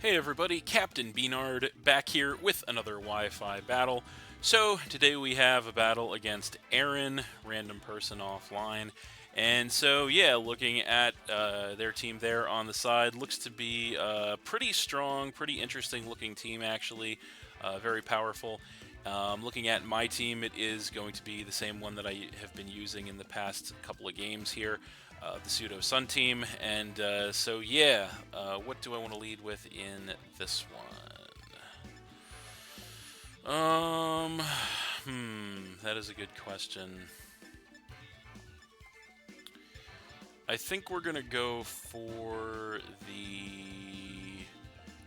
Hey everybody, Captain B-Nard back here with another Wi-Fi battle. So today we have a battle against Aaron, random person offline. And so yeah, looking at their team there on the side, looks to be a pretty strong, pretty interesting looking team actually, very powerful. Looking at my team, it is going to be the same one that I have been using in the past couple of games here, the Pseudo Sun team. And so, yeah, what do I want to lead with in this one? That is a good question. I think we're gonna go for the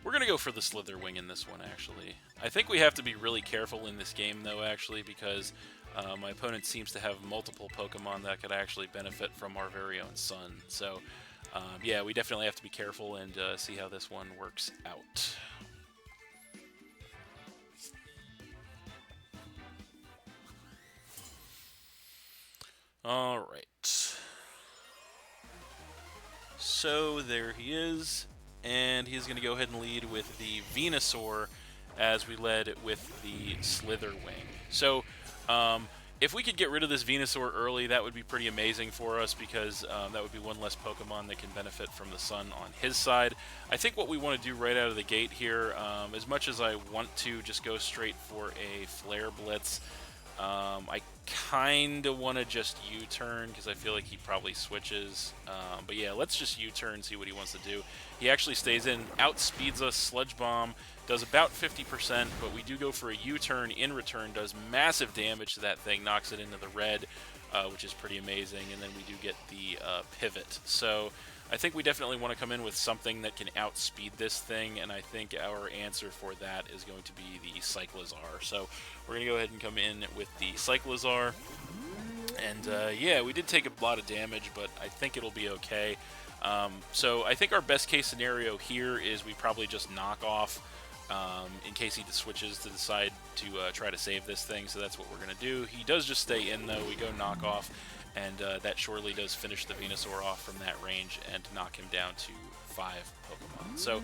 Slitherwing in this one, actually. I think we have to be really careful in this game, though, actually, because my opponent seems to have multiple Pokemon that could actually benefit from our very own Sun. So, yeah, we definitely have to be careful and see how this one works out. Alright. So, there he is. And he's going to go ahead and lead with the Venusaur as we led with the Slitherwing. So, if we could get rid of this Venusaur early, that would be pretty amazing for us because that would be one less Pokemon that can benefit from the Sun on his side. I think what we want to do right out of the gate here, as much as I want to just go straight for a Flare Blitz, I kind of want to just U-turn because I feel like he probably switches. But yeah, let's just U-turn, see what he wants to do. He actually stays in, outspeeds us, Sludge Bomb, does about 50%, but we do go for a U-turn in return, does massive damage to that thing, knocks it into the red, which is pretty amazing, and then we do get the pivot. So I think we definitely want to come in with something that can outspeed this thing, and I think our answer for that is going to be the Cyclizar. So we're going to go ahead and come in with the Cyclizar. And yeah, we did take a lot of damage, but I think it'll be okay. So I think our best case scenario here is we probably just knock off in case he switches to decide to try to save this thing. So that's what we're going to do. He does just stay in, though. We go knock off. And that surely does finish the Venusaur off from that range and knock him down to 5 Pokemon. So,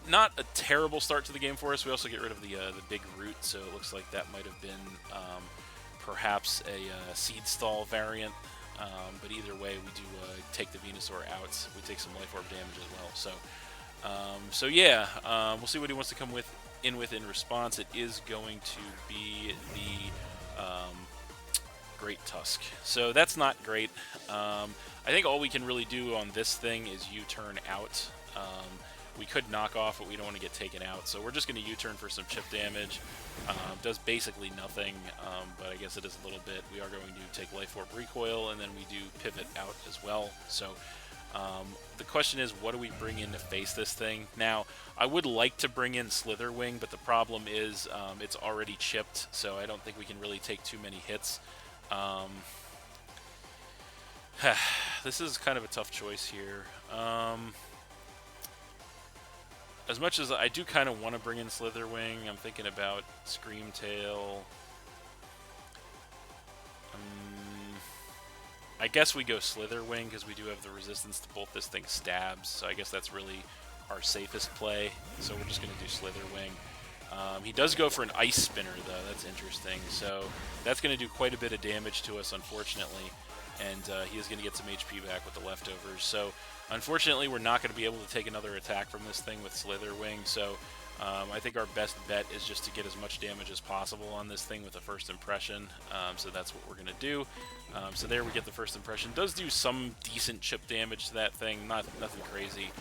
not a terrible start to the game for us. We also get rid of the big root, so it looks like that might have been perhaps a Seed Stall variant. But either way, we do take the Venusaur out. We take some Life Orb damage as well. So yeah, we'll see what he wants to come in response. It is going to be the Great Tusk. So that's not great. I think all we can really do on this thing is U-turn out. We could knock off, but we don't want to get taken out. So we're just going to U-turn for some chip damage. Does basically nothing, but I guess it is a little bit. We are going to take Life Orb Recoil, and then we do pivot out as well. So the question is, what do we bring in to face this thing? Now, I would like to bring in Slitherwing, but the problem is it's already chipped, so I don't think we can really take too many hits. This is kind of a tough choice here. As much as I do kind of want to bring in Slitherwing, I'm thinking about Screamtail. I guess we go Slitherwing because we do have the resistance to both this thing's stabs, so I guess that's really our safest play. So we're just going to do Slitherwing. He does go for an Ice Spinner, though. That's interesting. So that's going to do quite a bit of damage to us, unfortunately. And he is going to get some HP back with the leftovers. So unfortunately, we're not going to be able to take another attack from this thing with Slitherwing. So I think our best bet is just to get as much damage as possible on this thing with a first impression. So that's what we're going to do. So there we get the first impression. Does do some decent chip damage to that thing. Nothing crazy.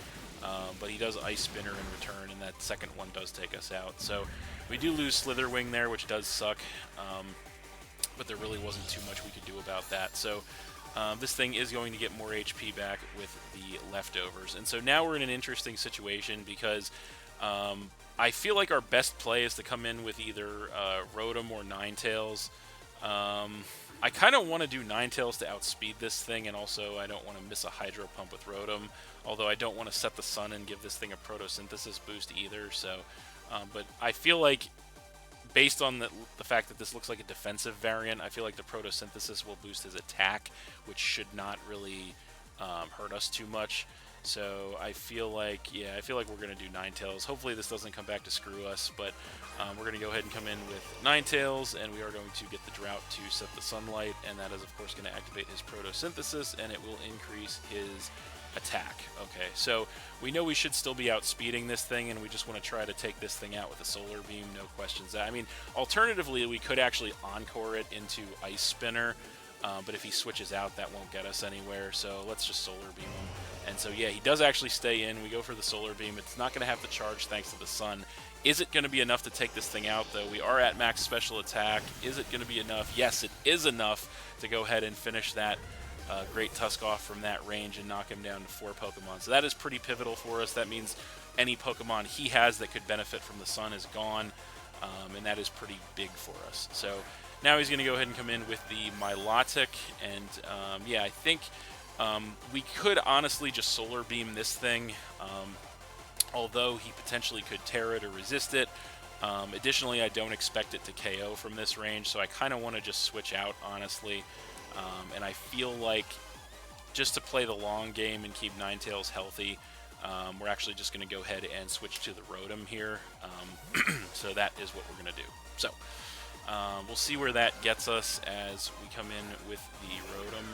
But he does Ice Spinner in return, and that second one does take us out. So we do lose Slitherwing there, which does suck, but there really wasn't too much we could do about that. So this thing is going to get more HP back with the leftovers. And so now we're in an interesting situation because I feel like our best play is to come in with either Rotom or Ninetales. I kind of want to do Ninetales to outspeed this thing, and also I don't want to miss a Hydro Pump with Rotom, although I don't want to set the Sun and give this thing a Photosynthesis boost either. So, but I feel like, based on the fact that this looks like a defensive variant, I feel like the Photosynthesis will boost his attack, which should not really hurt us too much. So I feel like, yeah, I feel like we're going to do Ninetales. Hopefully this doesn't come back to screw us, but we're going to go ahead and come in with Ninetales, and we are going to get the Drought to set the Sunlight, and that is, of course, going to activate his Photosynthesis, and it will increase his attack. Okay, so we know we should still be outspeeding this thing, and we just want to try to take this thing out with a Solar Beam, no questions. I mean, alternatively, we could actually Encore it into Ice Spinner, but if he switches out, that won't get us anywhere, so let's just Solar Beam him. And so, yeah, he does actually stay in. We go for the Solar Beam. It's not going to have the charge thanks to the Sun. Is it going to be enough to take this thing out, though? We are at max special attack. Is it going to be enough? Yes, it is enough to go ahead and finish that Great Tusk off from that range and knock him down to 4 Pokemon. So that is pretty pivotal for us. That means any Pokemon he has that could benefit from the Sun is gone, and that is pretty big for us. So now he's going to go ahead and come in with the Milotic, and yeah, I think we could honestly just Solar Beam this thing, although he potentially could tear it or resist it. Additionally, I don't expect it to KO from this range, so I kind of want to just switch out, honestly. And I feel like just to play the long game and keep Ninetales healthy, we're actually just going to go ahead and switch to the Rotom here. So that is what we're going to do. So we'll see where that gets us as we come in with the Rotom.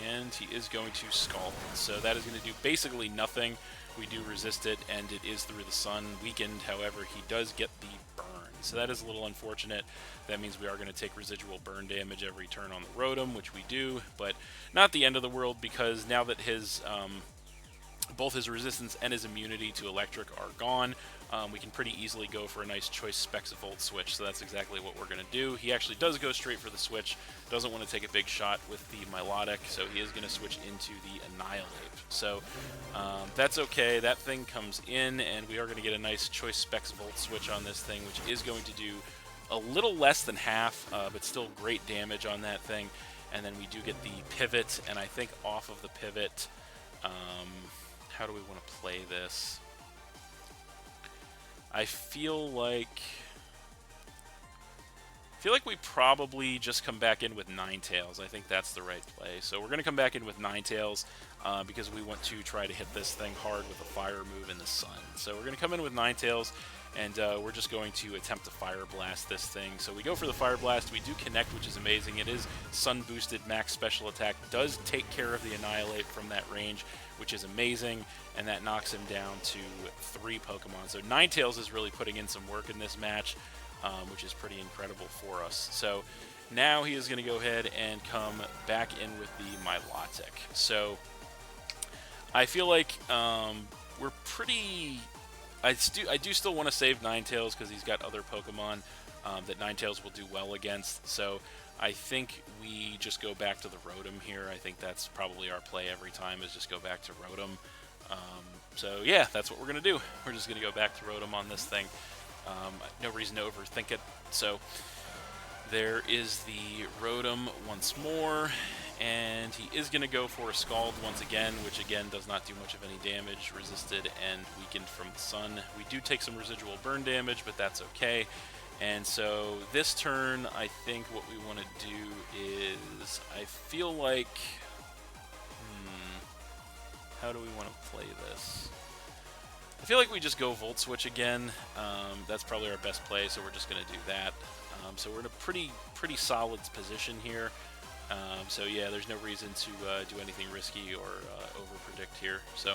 And he is going to Scald. So that is going to do basically nothing. We do resist it, and it is through the Sun. Weakened, however, he does get the burn. So that is a little unfortunate. That means we are going to take residual burn damage every turn on the Rotom, which we do, but not the end of the world, because now that his both his resistance and his immunity to electric are gone, we can pretty easily go for a nice choice Specs Volt switch, so that's exactly what we're going to do. He actually does go straight for the switch, doesn't want to take a big shot with the Milotic, so he is going to switch into the Annihilate. So that's okay, that thing comes in, and we are going to get a nice choice Specs Volt switch on this thing, which is going to do a little less than half, but still great damage on that thing. And then we do get the Pivot, and I think off of the Pivot, how do we want to play this? I feel like we probably just come back in with Ninetales. I think that's the right play. So we're going to come back in with Ninetales because we want to try to hit this thing hard with a Fire move in the Sun. So we're going to come in with Ninetales, and we're just going to attempt to Fire Blast this thing. So we go for the Fire Blast. We do connect, which is amazing. It is Sun-boosted max special attack. Does take care of the Annihilate from that range, which is amazing, and that knocks him down to 3 Pokemon. So Ninetales is really putting in some work in this match, which is pretty incredible for us. So now he is going to go ahead and come back in with the Milotic. So I feel like we're pretty... I do still want to save Ninetales because he's got other Pokemon that Ninetales will do well against. So I think we just go back to the Rotom here. I think that's probably our play every time, is just go back to Rotom. So yeah, that's what we're going to do. We're just going to go back to Rotom on this thing. No reason to overthink it. So there is the Rotom once more, and he is going to go for a Scald once again, which again does not do much of any damage, resisted and weakened from the Sun. We do take some residual burn damage, but that's okay. And so this turn, I think what we want to do is, I feel like, how do we want to play this? I feel like we just go Volt Switch again. That's probably our best play, so we're just going to do that. So we're in a pretty solid position here. So yeah, there's no reason to do anything risky or over-predict here. So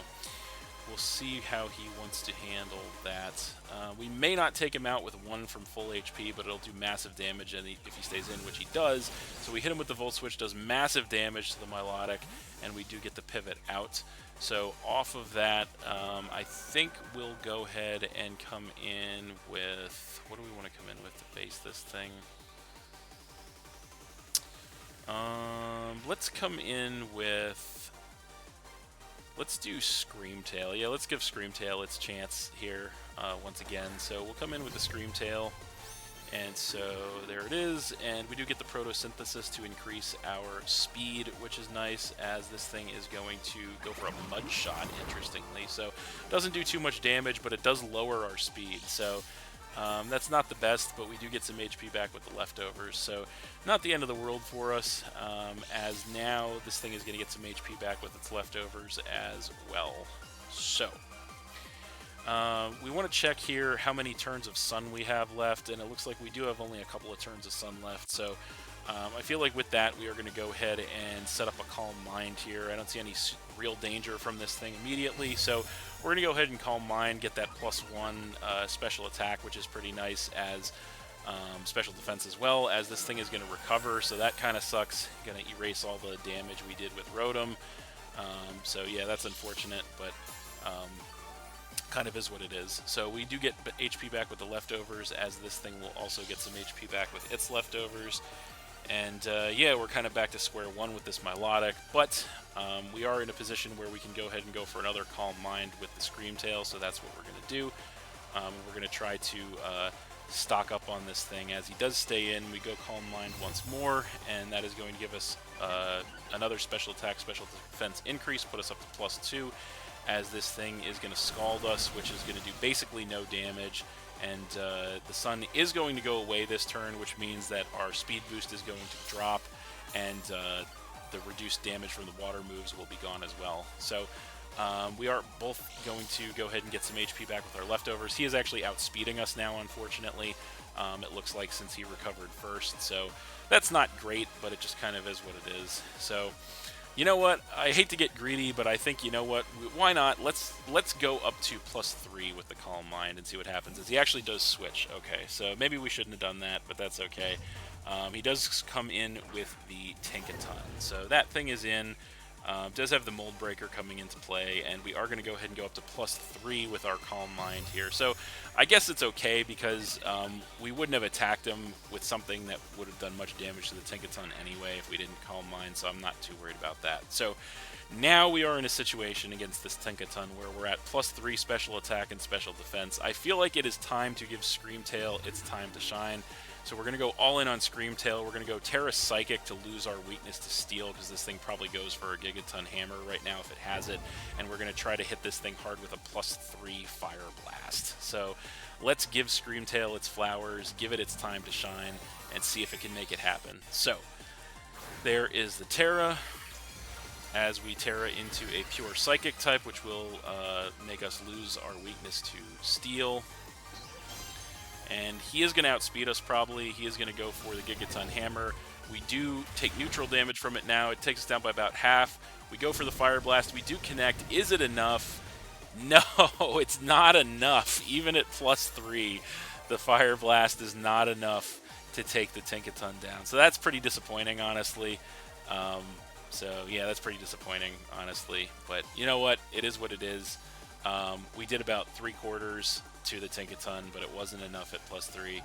we'll see how he wants to handle that. We may not take him out with 1 from full HP, but it'll do massive damage if he stays in, which he does. So we hit him with the Volt Switch, does massive damage to the Milotic, and we do get the Pivot out. So off of that, I think we'll go ahead and come in with... What do we want to come in with to face this thing? Let's come in with... Let's do Screamtail. Yeah, let's give Screamtail its chance here once again. So we'll come in with the Screamtail. And so there it is, and we do get the Photosynthesis to increase our speed, which is nice, as this thing is going to go for a Mud Shot, interestingly. So it doesn't do too much damage, but it does lower our speed. So That's not the best, but we do get some HP back with the leftovers, so not the end of the world for us, as now this thing is going to get some HP back with its leftovers as well. So, we want to check here how many turns of sun we have left, and it looks like we do have only a couple of turns of sun left, so I feel like with that we are going to go ahead and set up a Calm Mind here. I don't see any real danger from this thing immediately, so we're going to go ahead and Calm Mind, get that +1 special attack, which is pretty nice, as special defense as well, as this thing is going to recover, so that kind of sucks. Going to erase all the damage we did with Rotom. So yeah, that's unfortunate, but kind of is what it is. So we do get HP back with the leftovers, as this thing will also get some HP back with its leftovers. And yeah, we're kind of back to square one with this Milotic, but we are in a position where we can go ahead and go for another Calm Mind with the Scream Tail, so that's what we're going to do. We're going to try to stock up on this thing. As he does stay in, we go Calm Mind once more, and that is going to give us another special attack, special defense increase, put us up to +2, as this thing is going to Scald us, which is going to do basically no damage. And the sun is going to go away this turn, which means that our speed boost is going to drop, and the reduced damage from the water moves will be gone as well. So we are both going to go ahead and get some HP back with our leftovers. He is actually outspeeding us now, unfortunately. It looks like, since he recovered first. So that's not great, but it just kind of is what it is. So, you know what? I hate to get greedy, but I think, you know what? Why not? Let's go up to +3 with the Calm Mind and see what happens. As he actually does switch. Okay, so maybe we shouldn't have done that, but that's okay. He does come in with the Tinkaton, so that thing is in. Does have the Mold Breaker coming into play, and we are going to go ahead and go up to +3 with our Calm Mind here. So I guess it's okay, because we wouldn't have attacked him with something that would have done much damage to the Tinkaton anyway if we didn't Calm Mind, so I'm not too worried about that. So now we are in a situation against this Tinkaton where we're at +3 special attack and special defense. I feel like it is time to give Scream Tail its time to shine. So we're going to go all in on Scream Tail. We're going to go Terra Psychic to lose our weakness to Steel, because this thing probably goes for a Gigaton Hammer right now if it has it. And we're going to try to hit this thing hard with a +3 Fire Blast. So let's give Scream Tail its flowers, give it its time to shine, and see if it can make it happen. So there is the Terra, as we Terra into a pure Psychic type, which will make us lose our weakness to Steel. And he is going to outspeed us probably. He is going to go for the Gigaton Hammer. We do take neutral damage from it now. It takes us down by about half. We go for the Fire Blast. We do connect. Is it enough? No, it's not enough. Even at +3, the Fire Blast is not enough to take the Tinkaton down. So that's pretty disappointing, honestly. So yeah, that's pretty disappointing, honestly. But you know what? It is what it is. We did about 3/4 to the Tinkaton, but it wasn't enough at +3.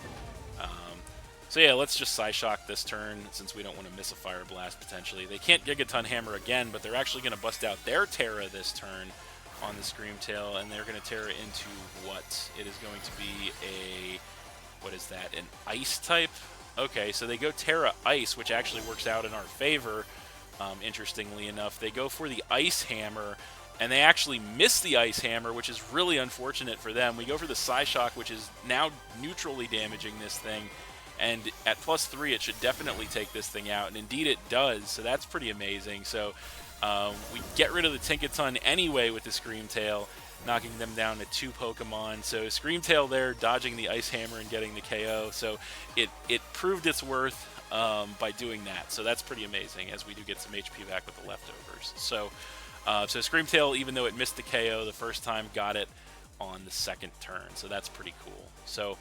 So yeah, let's just Psyshock this turn, since we don't want to miss a Fire Blast potentially. They can't Gigaton Hammer again, but they're actually going to bust out their Terra this turn on the Scream Tail, and they're going to Terra into what? It is going to be a, what is that, an Ice type? Okay, so they go Terra Ice, which actually works out in our favor, interestingly enough. They go for the Ice Hammer, and they actually miss the Ice Hammer, which is really unfortunate for them. We go for the Psyshock, which is now neutrally damaging this thing. And at +3, it should definitely take this thing out. And indeed it does, so that's pretty amazing. So we get rid of the Tinkaton anyway with the Scream Tail, knocking them down to 2 Pokemon. So Scream Tail there, dodging the Ice Hammer and getting the KO. So it proved its worth by doing that. So that's pretty amazing, as we do get some HP back with the leftovers. So Scream Tail, even though it missed the KO the first time, got it on the second turn. So that's pretty cool. So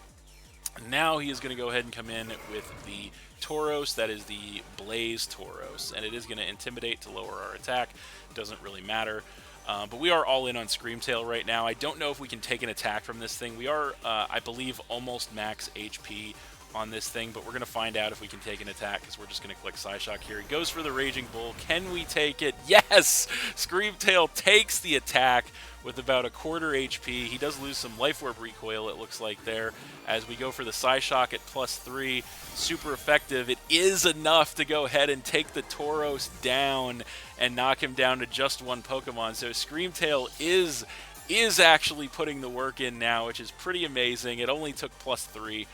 now he is going to go ahead and come in with the Tauros. That is the Blaze Tauros. And it is going to Intimidate to lower our attack. Doesn't really matter. But we are all in on Scream Tail right now. I don't know if we can take an attack from this thing. We are, I believe, almost max HP on this thing, but we're going to find out if we can take an attack, because we're just going to click Psyshock here. He goes for the Raging Bull. Can we take it? Yes! Scream Tail takes the attack with about 1/4 HP. He does lose some Life Orb recoil, it looks like, there, as we go for the Psyshock at +3. Super effective. It is enough to go ahead and take the Tauros down and knock him down to just 1 Pokemon. So Scream Tail is is actually putting the work in now, which is pretty amazing. It only took +3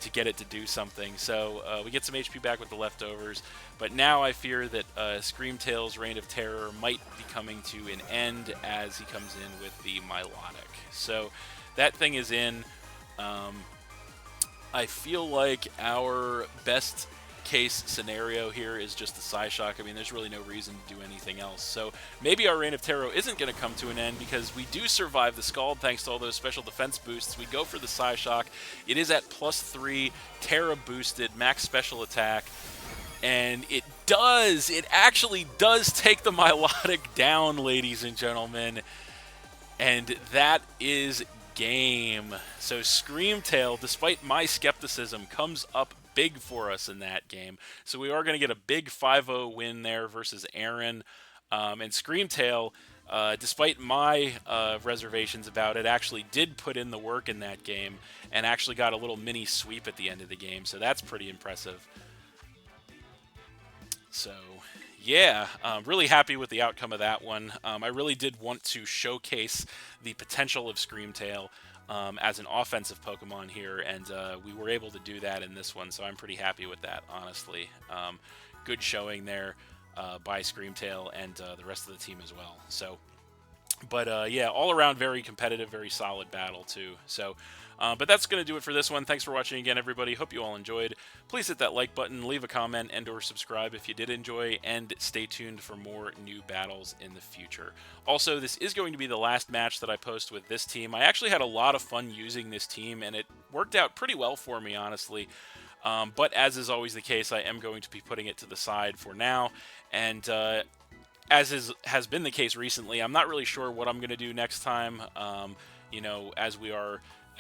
to get it to do something. So we get some HP back with the leftovers. But now I fear that Screamtail's Reign of Terror might be coming to an end as he comes in with the Milotic. So that thing is in. I feel like our best case scenario here is just the Psyshock. I mean, there's really no reason to do anything else. So maybe our Reign of Terror isn't going to come to an end because we do survive the Scald thanks to all those special defense boosts. We go for the Psyshock. It is at +3, Terra boosted, max special attack. And it actually does take the Milotic down, ladies and gentlemen. And that is game. So Screamtail, despite my skepticism, comes up big for us in that game. So we are going to get a big 5-0 win there versus Aaron. And Screamtail, despite my reservations about it, actually did put in the work in that game and actually got a little mini sweep at the end of the game. So that's pretty impressive. So, yeah, really happy with the outcome of that one. I really did want to showcase the potential of Screamtail as an offensive Pokemon here, and we were able to do that in this one, so I'm pretty happy with that, honestly. Good showing there by Screamtail and the rest of the team as well. So, but yeah, all around very competitive, very solid battle too. So, but that's going to do it for this one. Thanks for watching again, everybody. Hope you all enjoyed. Please hit that like button, leave a comment, and or subscribe if you did enjoy, and stay tuned for more new battles in the future. Also, this is going to be the last match that I post with this team. I actually had a lot of fun using this team, and it worked out pretty well for me, honestly. But as is always the case, I am going to be putting it to the side for now, and as has been the case recently, I'm not really sure what I'm going to do next time. You know,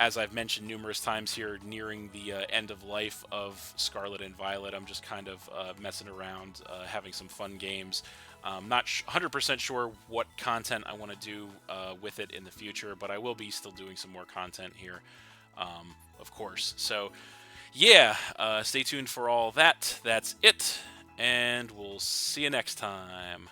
as I've mentioned numerous times here, nearing the end of life of Scarlet and Violet, I'm just kind of messing around, having some fun games. Not 100% sure what content I want to do with it in the future, but I will be still doing some more content here, of course. So, yeah, stay tuned for all that. That's it, and we'll see you next time.